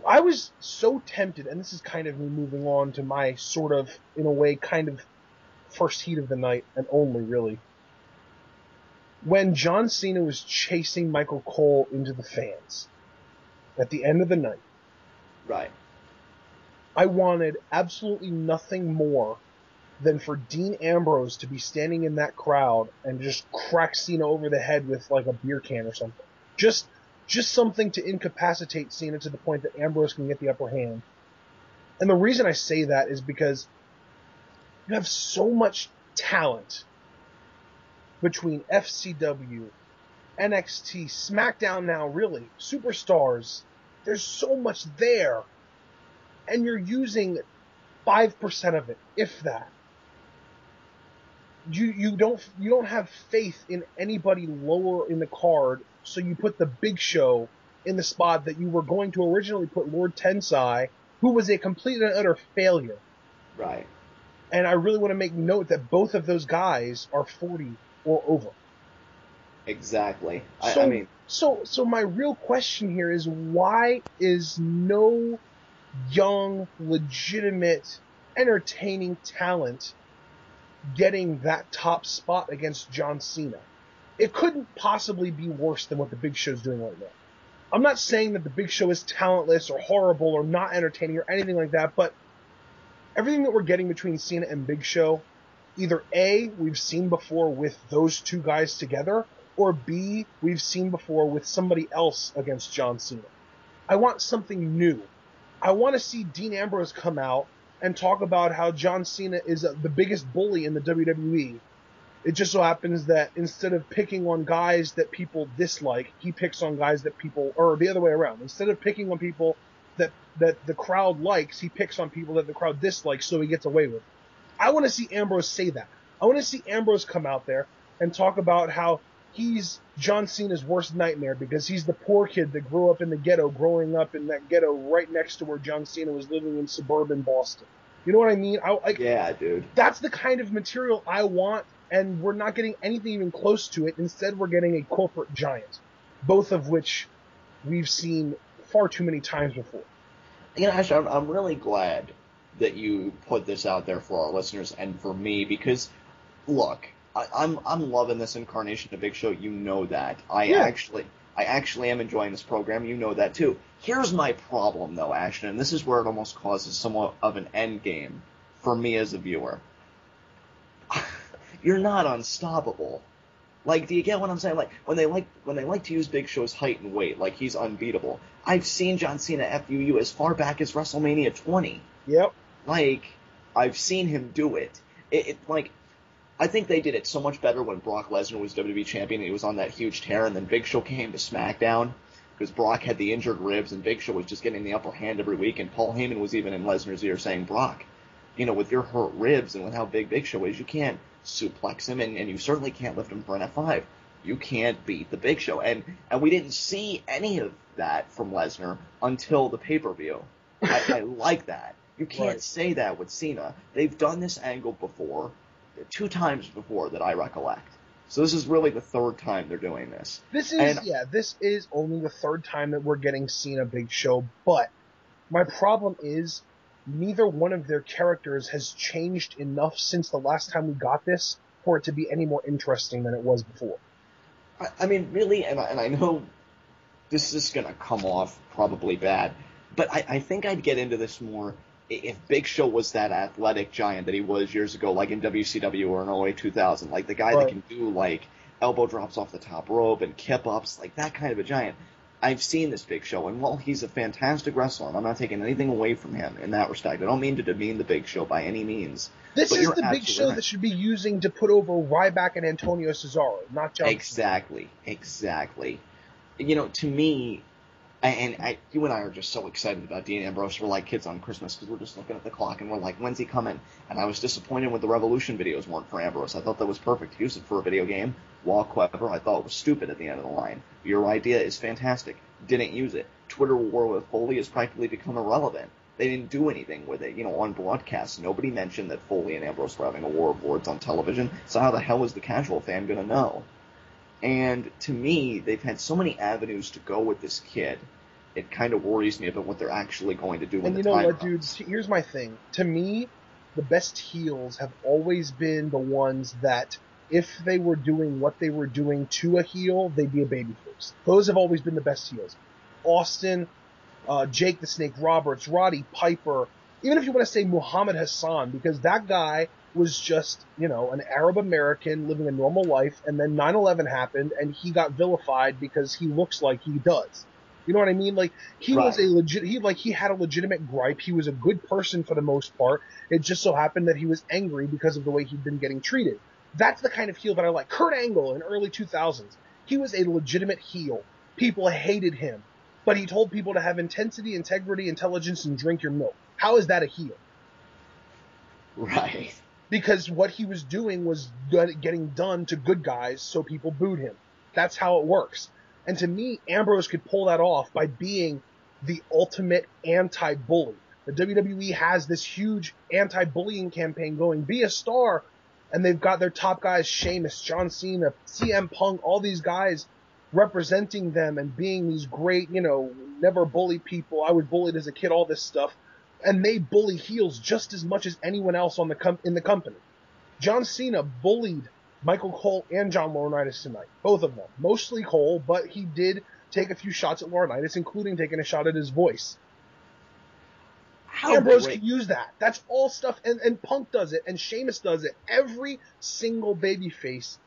I was so tempted, and this is kind of me moving on to my sort of, in a way, kind of first heat of the night, and only, really. When John Cena was chasing Michael Cole into the fans at the end of the night, Right. I wanted absolutely nothing more than for Dean Ambrose to be standing in that crowd and just crack Cena over the head with like a beer can or something. Just something to incapacitate Cena to the point that Ambrose can get the upper hand. And the reason I say that is because you have so much talent between FCW, NXT, SmackDown now, really, superstars. There's so much there. And you're using 5% of it, if that. You don't have faith in anybody lower in the card, so you put the Big Show in the spot that you were going to originally put Lord Tensai, who was a complete and utter failure. Right. And I really want to make note that both of those guys are 40 or over. Exactly. So my real question here is, why is no young, legitimate, entertaining talent getting that top spot against John Cena? It couldn't possibly be worse than what the Big Show's doing right now. I'm not saying that the Big Show is talentless or horrible or not entertaining or anything like that, but everything that we're getting between Cena and Big Show, either A, we've seen before with those two guys together, or B, we've seen before with somebody else against John Cena. I want something new. I want to see Dean Ambrose come out and talk about how John Cena is the biggest bully in the WWE. It just so happens that instead of picking on guys that people dislike, he picks on guys that people, or the other way around. Instead of picking on people that the crowd likes, he picks on people that the crowd dislikes, so he gets away with it. I want to see Ambrose say that. I want to see Ambrose come out there and talk about how he's John Cena's worst nightmare because he's the poor kid that grew up in the ghetto, growing up in that ghetto right next to where John Cena was living in suburban Boston. You know what I mean? Yeah, dude. That's the kind of material I want, and we're not getting anything even close to it. Instead, we're getting a corporate giant, both of which we've seen far too many times before. You know, actually, I'm really glad that you put this out there for our listeners and for me because, look, I'm loving this incarnation of Big Show. You know that. I actually am enjoying this program. You know that too. Here's my problem, though, Ashton, and this is where it almost causes somewhat of an end game for me as a viewer. You're not unstoppable. Like, do you get what I'm saying? Like, when they like to use Big Show's height and weight, like he's unbeatable. I've seen John Cena FUU as far back as WrestleMania 20. Yep. Like, I've seen him do it. Like, I think they did it so much better when Brock Lesnar was WWE champion and he was on that huge tear, and then Big Show came to SmackDown because Brock had the injured ribs and Big Show was just getting the upper hand every week, and Paul Heyman was even in Lesnar's ear saying, Brock, you know, with your hurt ribs and with how Big Show is, you can't suplex him, and you certainly can't lift him for an F5. You can't beat the Big Show. And we didn't see any of that from Lesnar until the pay-per-view. I like that. You can't say that with Cena. They've done this angle before, 2 times before that I recollect. So this is really the 3rd time they're doing this. This is only the 3rd time that we're getting Cena Big Show, but my problem is neither one of their characters has changed enough since the last time we got this for it to be any more interesting than it was before. I mean, really, and I know this is going to come off probably bad, but I think I'd get into this more if Big Show was that athletic giant that he was years ago, like in WCW or in 08 2000, like the guy that can do, like, elbow drops off the top rope and kip-ups, like that kind of a giant. I've seen this Big Show, and while he's a fantastic wrestler, and I'm not taking anything away from him in that respect. I don't mean to demean the Big Show by any means. This is the Big Show that should be using to put over Ryback and Antonio Cesaro, not John. Exactly. You know, to me, you and I are just so excited about Dean Ambrose. We're like kids on Christmas because we're just looking at the clock and we're like, when's he coming? And I was disappointed when the Revolution videos weren't for Ambrose. I thought that was perfect. Use it for a video game. While clever, I thought it was stupid at the end of the line. Your idea is fantastic. Didn't use it. Twitter War with Foley has practically become irrelevant. They didn't do anything with it. You know, on broadcast, nobody mentioned that Foley and Ambrose were having a war of words on television. So how the hell is the casual fan going to know? And to me, they've had so many avenues to go with this kid it kind of worries me about what they're actually going to do when And the you know time what, dude? comes. Here's my thing. To me, the best heels have always been the ones that, if they were doing what they were doing to a heel, they'd be a babyface. Those have always been the best heels. Austin, Jake the Snake Roberts, Roddy Piper, even if you want to say Muhammad Hassan, because that guy was just, you know, an Arab American living a normal life, and then 9/11 happened, and he got vilified because he looks like he does. You know what I mean? Like, he was Right. he had a legitimate gripe. He was a good person for the most part. It just so happened that he was angry because of the way he'd been getting treated. That's the kind of heel that I like. Kurt Angle in early 2000s. He was a legitimate heel. People hated him, but he told people to have intensity, integrity, intelligence, and drink your milk. How is that a heel? Right. Because what he was doing was getting done to good guys, so people booed him. That's how it works. And to me, Ambrose could pull that off by being the ultimate anti-bully. The WWE has this huge anti-bullying campaign going. Be a star. And they've got their top guys, Sheamus, John Cena, CM Punk, all these guys representing them and being these great, you know, never bully people. I was bullied as a kid, all this stuff. And they bully heels just as much as anyone else in the company. John Cena bullied Michael Cole and John Laurinaitis tonight. Both of them. Mostly Cole, but he did take a few shots at Laurinaitis, including taking a shot at his voice. Ambrose can use that. That's all stuff, and Punk does it, and Sheamus does it. Every single babyface,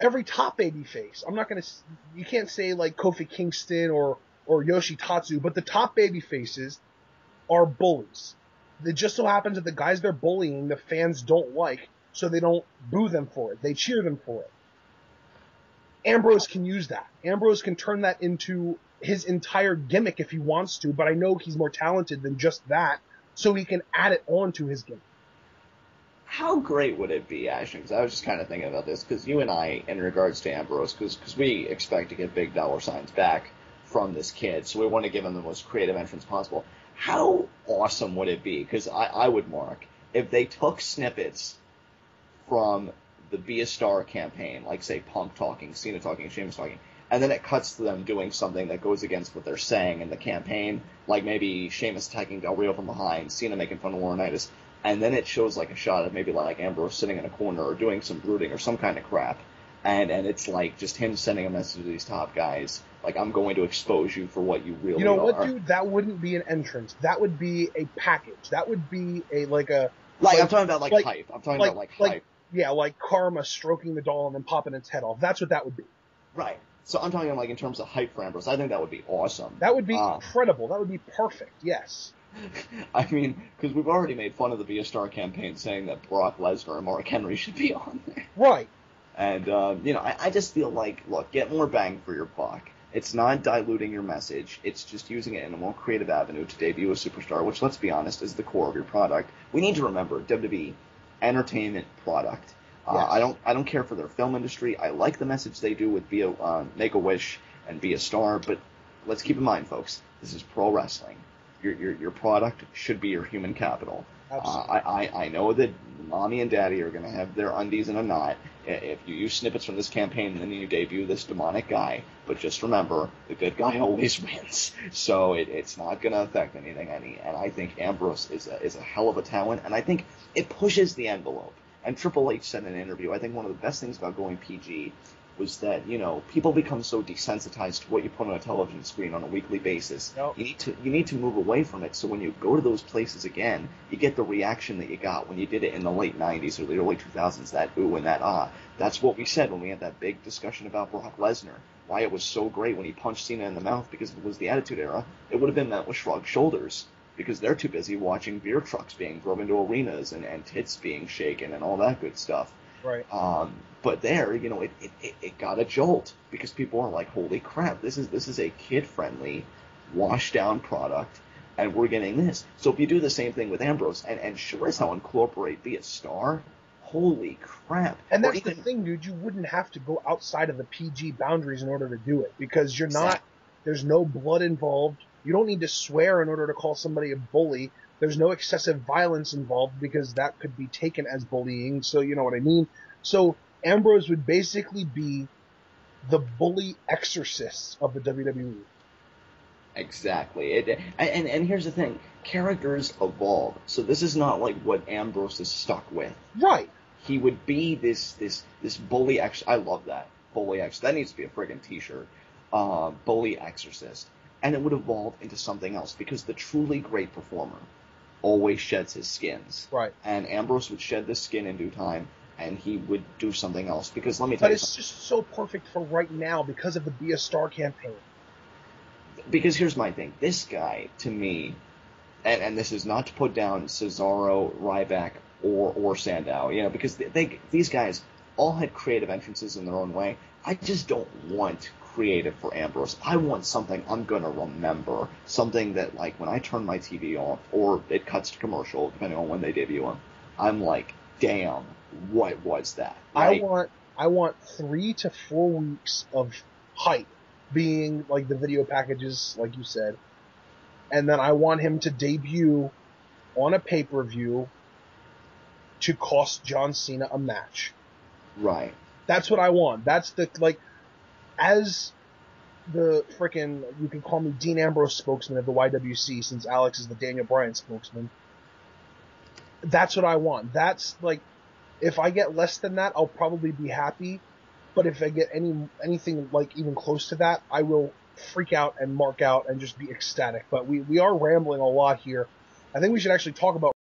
every top babyface. You can't say like Kofi Kingston or Yoshitatsu, but the top babyfaces are bullies. It just so happens that the guys they're bullying, the fans don't like, so they don't boo them for it. They cheer them for it. Ambrose can use that. Ambrose can turn that into his entire gimmick if he wants to, but I know he's more talented than just that, so he can add it on to his gimmick. How great would it be, Ashton? Because I was just kind of thinking about this, because you and I, in regards to Ambrose, because we expect to get big dollar signs back from this kid, so we want to give him the most creative entrance possible. How awesome would it be? Because I would mark if they took snippets from the Be a Star campaign, like, say, Punk talking, Cena talking, Sheamus talking, and then it cuts to them doing something that goes against what they're saying in the campaign, like maybe Sheamus attacking Del Rio from behind, Cena making fun of Laurinaitis, and then it shows like a shot of maybe like Ambrose sitting in a corner or doing some brooding or some kind of crap, and it's like just him sending a message to these top guys, like, I'm going to expose you for what you really are. You know what, dude? That wouldn't be an entrance. That would be a package. That would be I'm talking about hype. I'm talking about hype. Yeah, like Karma stroking the doll and then popping its head off. That's what that would be. Right. So I'm talking like in terms of hype for Ambrose. I think that would be awesome. That would be incredible. That would be perfect. Yes. I mean, because we've already made fun of the Be a Star campaign, saying that Brock Lesnar and Mark Henry should be on there. Right. And I just feel like, look, get more bang for your buck. It's not diluting your message. It's just using it in a more creative avenue to debut a superstar, which, let's be honest, is the core of your product. We need to remember, WWE, entertainment product. Yes. I don't care for their film industry. I like the message they do with Make a Wish and Be a Star, but let's keep in mind, folks, this is pro wrestling. Your product should be your human capital. I know that mommy and daddy are going to have their undies in a knot if you use snippets from this campaign and then you debut this demonic guy. But just remember, the good guy always wins. So it's not going to affect anything any. And I think Ambrose is a hell of a talent, and I think it pushes the envelope. And Triple H said in an interview, I think one of the best things about going PG was that, people become so desensitized to what you put on a television screen on a weekly basis. Yep. You need to move away from it, so when you go to those places again, you get the reaction that you got when you did it in the late 90s or the early 2000s, that ooh and that ah. That's what we said when we had that big discussion about Brock Lesnar, why it was so great when he punched Cena in the mouth, because if it was the Attitude Era, it would have been met with shrugged shoulders, because they're too busy watching beer trucks being drove into arenas and tits being shaken and all that good stuff. Right. But there, it got a jolt, because people are like, holy crap, this is a kid-friendly, washed-down product, and we're getting this. So if you do the same thing with Ambrose, and sure as hell incorporate Be a Star, holy crap. And that's the thing, dude, you wouldn't have to go outside of the PG boundaries in order to do it, because there's no blood involved. You don't need to swear in order to call somebody a bully. There's no excessive violence involved, because that could be taken as bullying, so you know what I mean? So Ambrose would basically be the bully exorcist of the WWE. Exactly. And here's the thing: characters evolve. So this is not like what Ambrose is stuck with. Right. He would be this bully. I love that bully. That needs to be a friggin' T-shirt. Bully exorcist, and it would evolve into something else because the truly great performer always sheds his skins. Right. And Ambrose would shed this skin in due time, and he would do something else. Because let me tell you something. But it's just so perfect for right now because of the Be a Star campaign. Because here's my thing. This guy, to me, and this is not to put down Cesaro, Ryback, or Sandow, because these guys all had creative entrances in their own way. I just don't want creative for Ambrose. I want something I'm going to remember. Something that, like, when I turn my TV off, or it cuts to commercial, depending on when they debut them, I'm like, damn, what was that? Right? I want 3 to 4 weeks of hype being, like, the video packages, like you said. And then I want him to debut on a pay-per-view to cost John Cena a match. Right. That's what I want. That's the, like, as the frickin', you can call me Dean Ambrose spokesman of the YWC since Alex is the Daniel Bryan spokesman. That's what I want. That's, like, if I get less than that, I'll probably be happy. But if I get anything, like, even close to that, I will freak out and mark out and just be ecstatic. But we are rambling a lot here. I think we should actually talk about